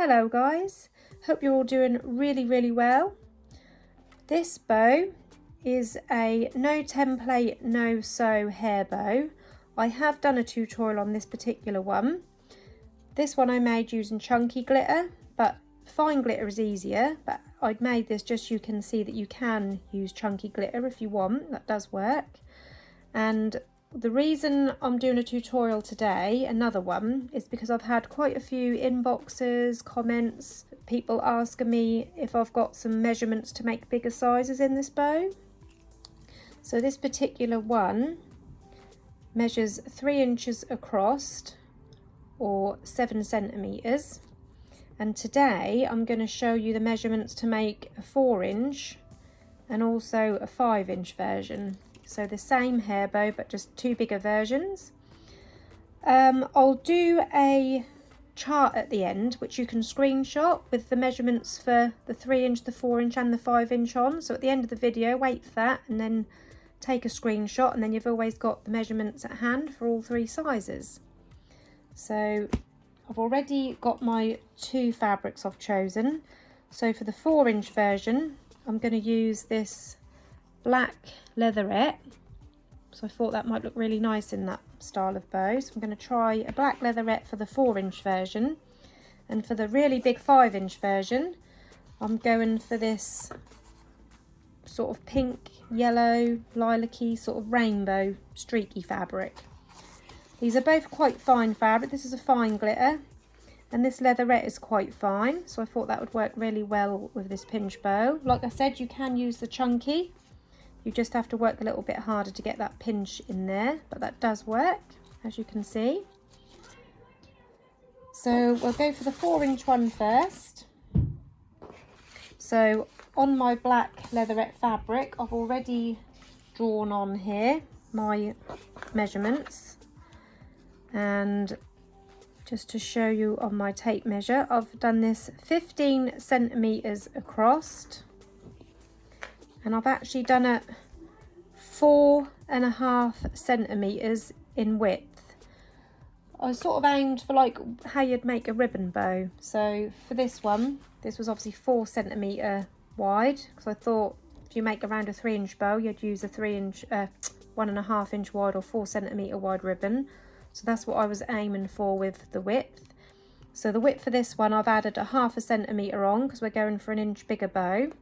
Hello guys, hope you're all doing really well. This bow is a no template, no sew hair bow. I have done a tutorial on this particular one. This one I made using chunky glitter, but fine glitter is easier, but I'd made this just so you can see that you can use chunky glitter if you want, that does work. And the reason I'm doing a tutorial today, another one, is because I've had quite a few inboxes, comments, people asking me if I've got some measurements to make bigger sizes in this bow. So this particular one measures 3 inches across or 7 centimeters. And today I'm going to show you the measurements to make a 4-inch and also a 5-inch version. So the same hair bow, but just 2 bigger versions. I'll do a chart at the end, which you can screenshot with the measurements for the 3-inch, the 4-inch and the 5-inch on. So at the end of the video, wait for that and then take a screenshot, and then you've always got the measurements at hand for all 3 sizes. So I've already got my 2 fabrics I've chosen. So for the 4-inch version, I'm going to use this black leatherette, so I thought that might look really nice in that style of bow. So I'm going to try a black leatherette for the 4-inch version, and for the really big 5-inch version I'm going for this sort of pink, yellow, lilac-y sort of rainbow streaky fabric. These are both quite fine fabric. This is a fine glitter and this leatherette is quite fine, so I thought that would work really well with this pinch bow. Like I said, you can use the chunky. You just have to work a little bit harder to get that pinch in there, but that does work, as you can see. So we'll go for the 4-inch one first. So on my black leatherette fabric, I've already drawn on here my measurements. And just to show you on my tape measure, I've done this 15 centimeters across. And I've actually done it 4.5 centimeters in width. I sort of aimed for like how you'd make a ribbon bow. So for this one, this was obviously 4 centimeter wide, because I thought if you make around a 3-inch bow, you'd use a 1.5 inch wide or 4 centimeter wide ribbon. So that's what I was aiming for with the width. So the width for this one, I've added a 0.5 centimeter on because we're going for an inch bigger bow.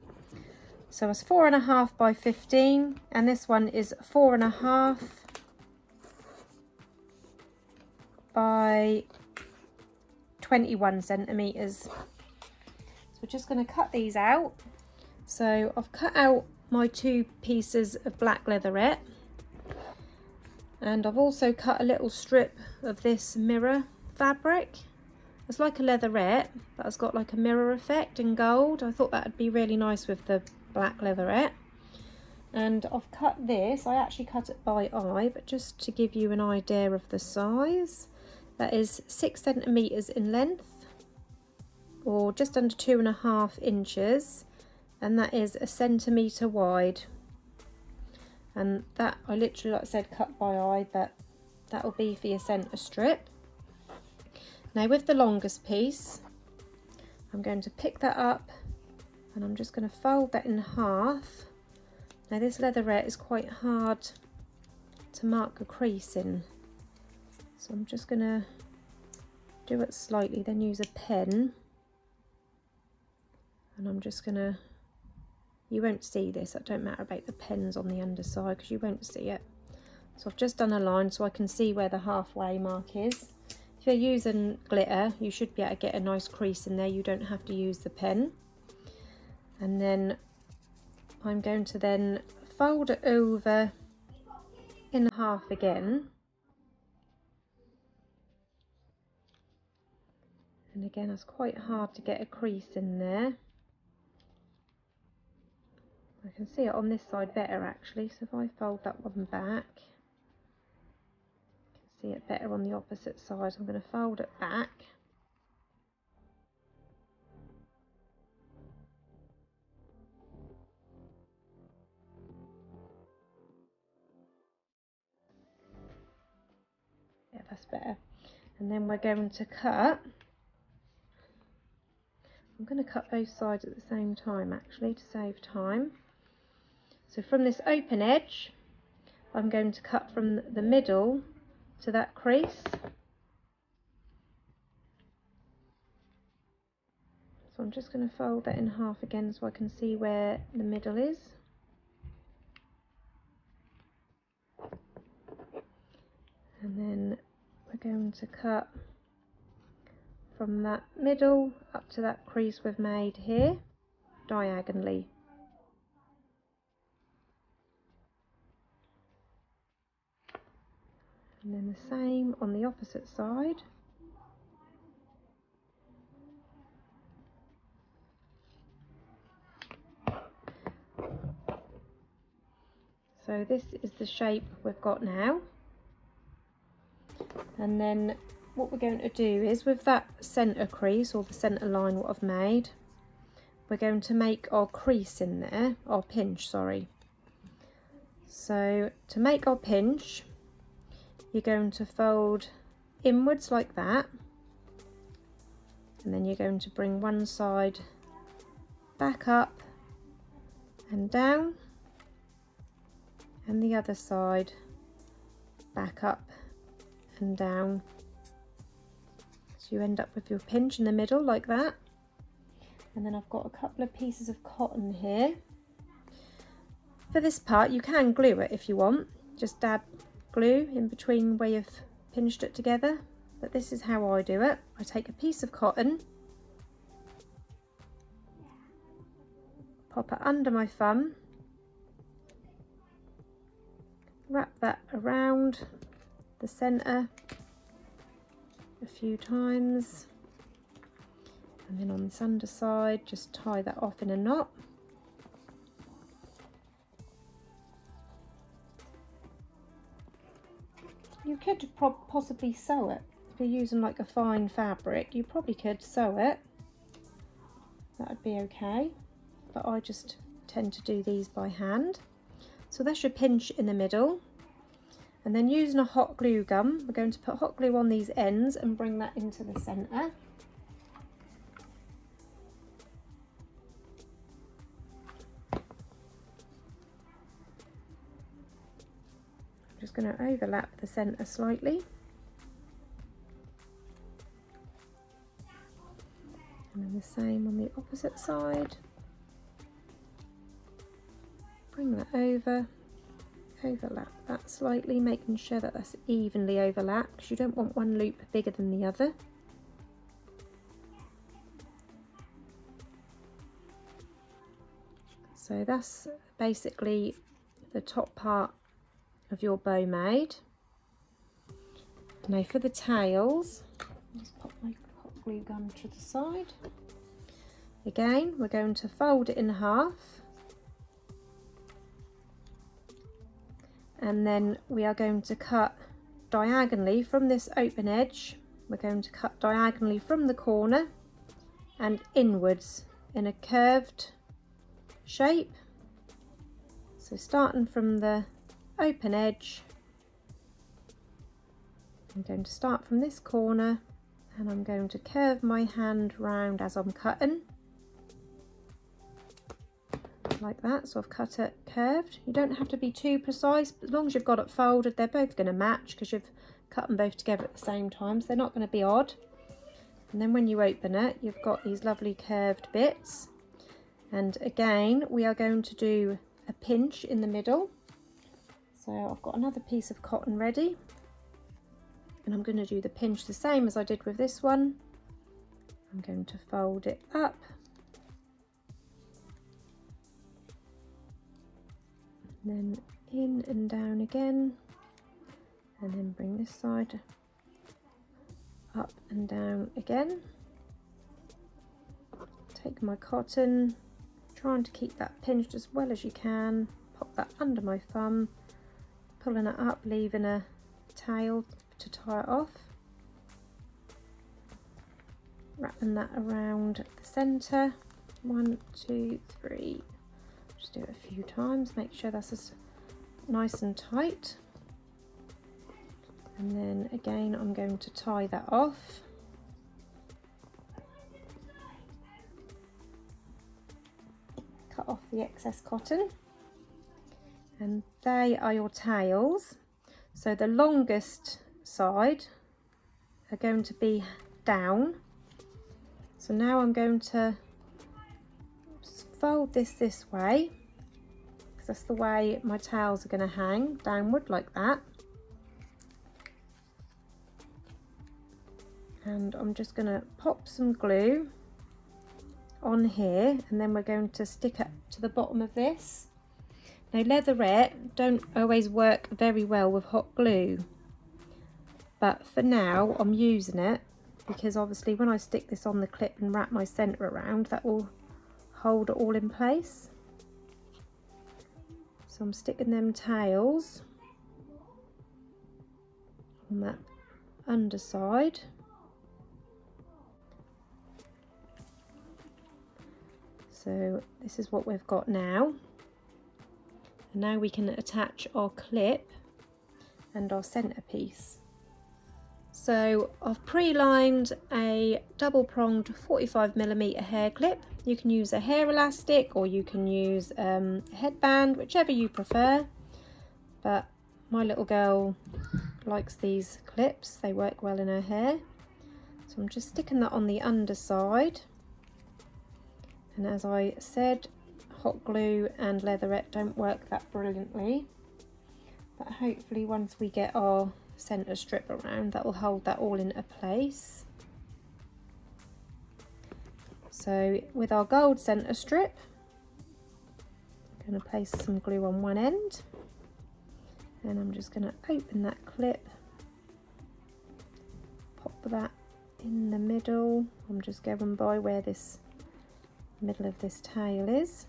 So it's 4.5 by 15, and this one is 4.5 by 21 centimeters. So we're just going to cut these out. So I've cut out my 2 pieces of black leatherette, and I've also cut a little strip of this mirror fabric. It's like a leatherette, but it's got like a mirror effect in gold. I thought that would be really nice with the black leatherette. And I've cut this, I actually cut it by eye, but just to give you an idea of the size, that is 6 centimeters in length, or just under 2.5 inches, and that is 1 centimeter wide. And that I literally, like I said, cut by eye, but that will be for your centre strip. Now with the longest piece, I'm going to pick that up and I'm just going to fold that in half. Now this leatherette is quite hard to mark a crease in, so I'm just going to do it slightly, then use a pen, and I'm just going to, you won't see this, it don't matter about the pens on the underside because you won't see it. So I've just done a line so I can see where the halfway mark is. If you're using glitter, you should be able to get a nice crease in there, you don't have to use the pen. And then I'm going to then fold it over in half again. And again, it's quite hard to get a crease in there. I can see it on this side better actually, so if I fold that one back, I can see it better on the opposite side. I'm going to fold it back. Yeah, that's better. And then we're going to cut I'm going to cut both sides at the same time actually to save time. So from this open edge, I'm going to cut from the middle to that crease. So I'm just going to fold that in half again so I can see where the middle is. And then we're going to cut from that middle up to that crease we've made here, diagonally. And then the same on the opposite side. So this is the shape we've got now. And then what we're going to do is with that centre crease, or the centre line what I've made, we're going to make our crease in there, our pinch, sorry. So to make our pinch, you're going to fold inwards like that, and then you're going to bring one side back up and down, and the other side back up and down. So you end up with your pinch in the middle like that. And then I've got a couple of pieces of cotton here. For this part you can glue it if you want, just dab glue in between where you've pinched it together, but this is how I do it. I take a piece of cotton, pop it under my thumb, wrap that around the centre a few times, and then on this underside just tie that off in a knot. You could possibly sew it. If you're using like a fine fabric, you probably could sew it. That would be okay, but I just tend to do these by hand. So that's your pinch in the middle. And then using a hot glue gun, we're going to put hot glue on these ends and bring that into the centre. I'm just going to overlap the centre slightly. And then the same on the opposite side. Bring that over, overlap that slightly, making sure that that's evenly overlapped, because you don't want one loop bigger than the other. So that's basically the top part of your bow made. Now for the tails, just pop my hot glue gun to the side. Again, we're going to fold it in half, and then we are going to cut diagonally from this open edge. We're going to cut diagonally from the corner and inwards in a curved shape. So starting from the open edge, I'm going to start from this corner and I'm going to curve my hand round as I'm cutting, like that. So I've cut it curved. You don't have to be too precise, but as long as you've got it folded, they're both going to match because you've cut them both together at the same time, so they're not going to be odd. And then when you open it, you've got these lovely curved bits. And again, we are going to do a pinch in the middle. So I've got another piece of cotton ready, and I'm going to do the pinch the same as I did with this one. I'm going to fold it up, and then in and down again, and then bring this side up and down again. Take my cotton, trying to keep that pinched as well as you can, pop that under my thumb, pulling it up, leaving a tail to tie it off, wrapping that around the centre. 1, 2, 3, just do it a few times, make sure that's as nice and tight. And then again, I'm going to tie that off. off the excess cotton. And they are your tails. So the longest side are going to be down. So now I'm going to fold this way, because that's the way my tails are going to hang downward like that. And I'm just going to pop some glue on here, and then we're going to stick it to the bottom of this. Now leatherette don't always work very well with hot glue, but for now I'm using it because obviously when I stick this on the clip and wrap my centre around, that will hold it all in place. So I'm sticking them tails on that underside. So this is what we've got now. And now we can attach our clip and our centerpiece. So I've pre-lined a double-pronged 45mm hair clip. You can use a hair elastic or you can use a headband, whichever you prefer. But my little girl likes these clips, they work well in her hair. So I'm just sticking that on the underside. And as I said, hot glue and leatherette don't work that brilliantly, but hopefully once we get our centre strip around, that will hold that all into place. So with our gold centre strip, I'm going to place some glue on one end, and I'm just going to open that clip, pop that in the middle. I'm just going by where this middle of this tail is,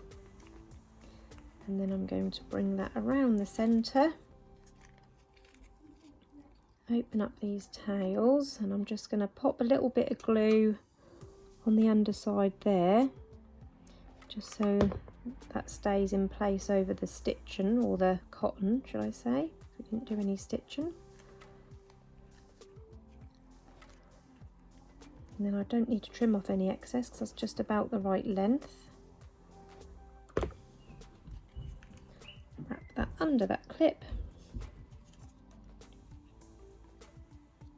and then I'm going to bring that around the centre, open up these tails, and I'm just going to pop a little bit of glue on the underside there, just so that stays in place over the stitching, or the cotton should I say. I didn't do any stitching. And then I don't need to trim off any excess because that's just about the right length. Wrap that under that clip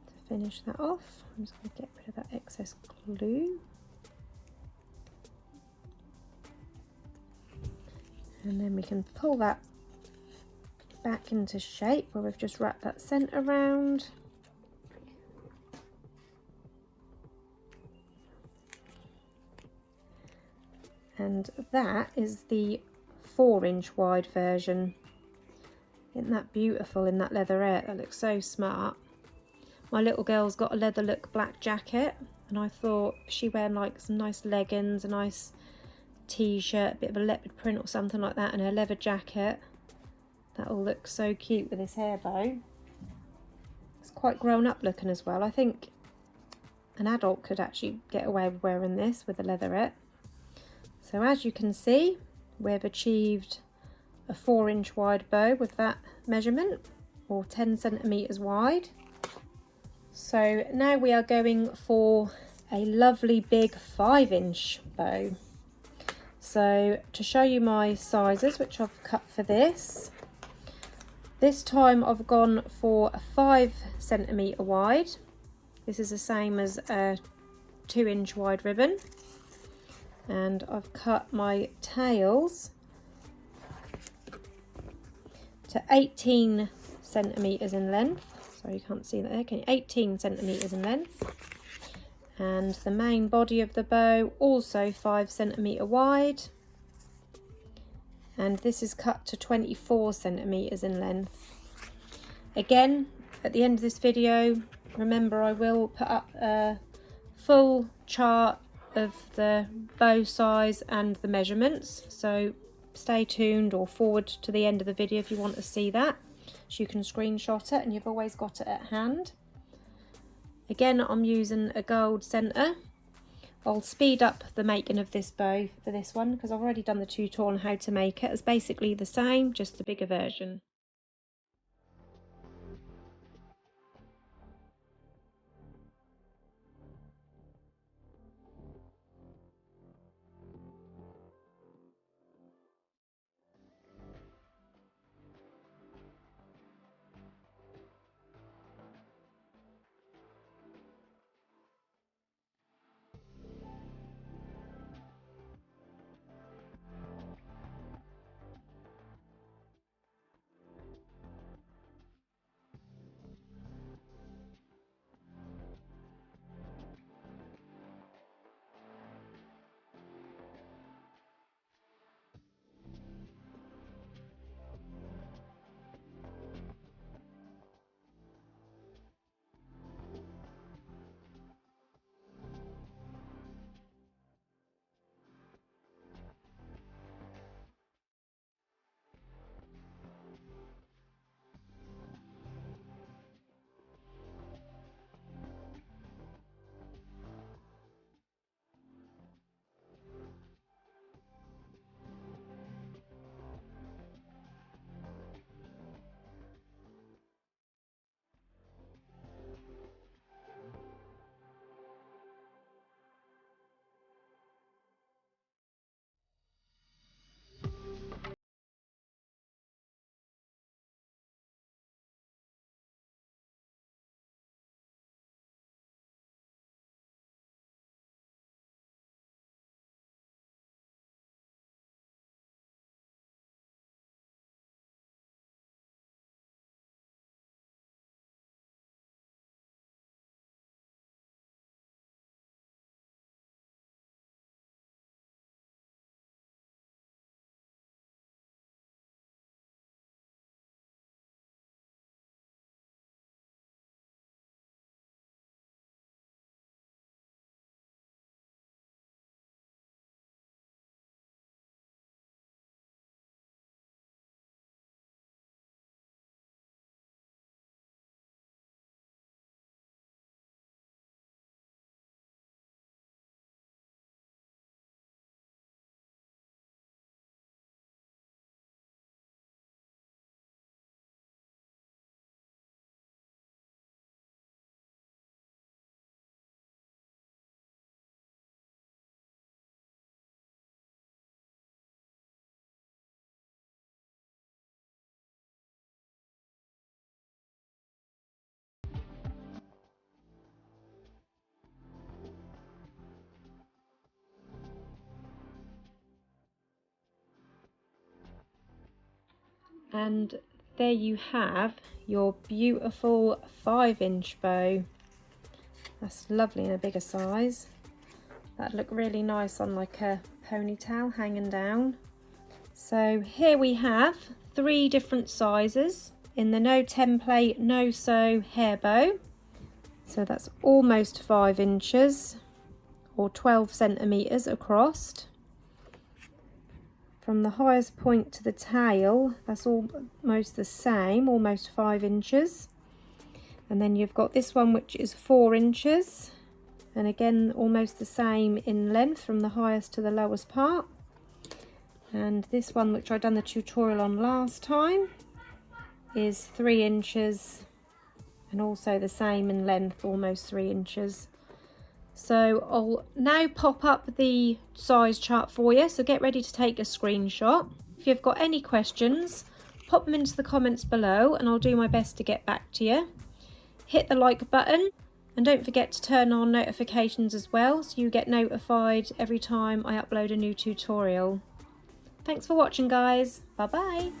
to finish that off. I'm just going to get rid of that excess glue. And then we can pull that back into shape where we've just wrapped that centre around. And that is the 4-inch wide version. Isn't that beautiful in that leatherette? That looks so smart. My little girl's got a leather look black jacket, and I thought if she wearing like some nice leggings, a nice t-shirt, a bit of a leopard print or something like that, and her leather jacket, that'll look so cute with this hair bow. It's quite grown up looking as well. I think an adult could actually get away with wearing this with a leatherette. So as you can see, we've achieved a 4-inch wide bow with that measurement, or 10 centimeters wide. So now we are going for a lovely big 5-inch bow. So to show you my sizes, which I've cut for this time I've gone for a 5 centimeter wide. This is the same as a 2-inch wide ribbon. And I've cut my tails to 18 centimeters in length. So you can't see that there, can you? 18 centimeters in length. And the main body of the bow also 5 centimeter wide. And this is cut to 24 centimeters in length. Again, at the end of this video, remember I will put up a full chart of the bow size and the measurements, so stay tuned or forward to the end of the video if you want to see that, so you can screenshot it and you've always got it at hand. Again, I'm using a gold centre. I'll speed up the making of this bow for this one because I've already done the tutorial on how to make it. It's basically the same, just the bigger version. And there you have your beautiful 5-inch bow. That's lovely in a bigger size. That'd look really nice on like a ponytail hanging down. So here we have 3 different sizes in the no template, no sew hair bow. So that's almost 5 inches or 12 centimeters across. From the highest point to the tail, that's almost the same, almost 5 inches. And then you've got this one which is 4 inches. And again, almost the same in length from the highest to the lowest part. And this one, which I've done the tutorial on last time, is 3 inches and also the same in length, almost 3 inches. So I'll now pop up the size chart for you, so get ready to take a screenshot. If you've got any questions, pop them into the comments below and I'll do my best to get back to you. Hit the like button and don't forget to turn on notifications as well, so you get notified every time I upload a new tutorial. Thanks for watching, guys. Bye bye.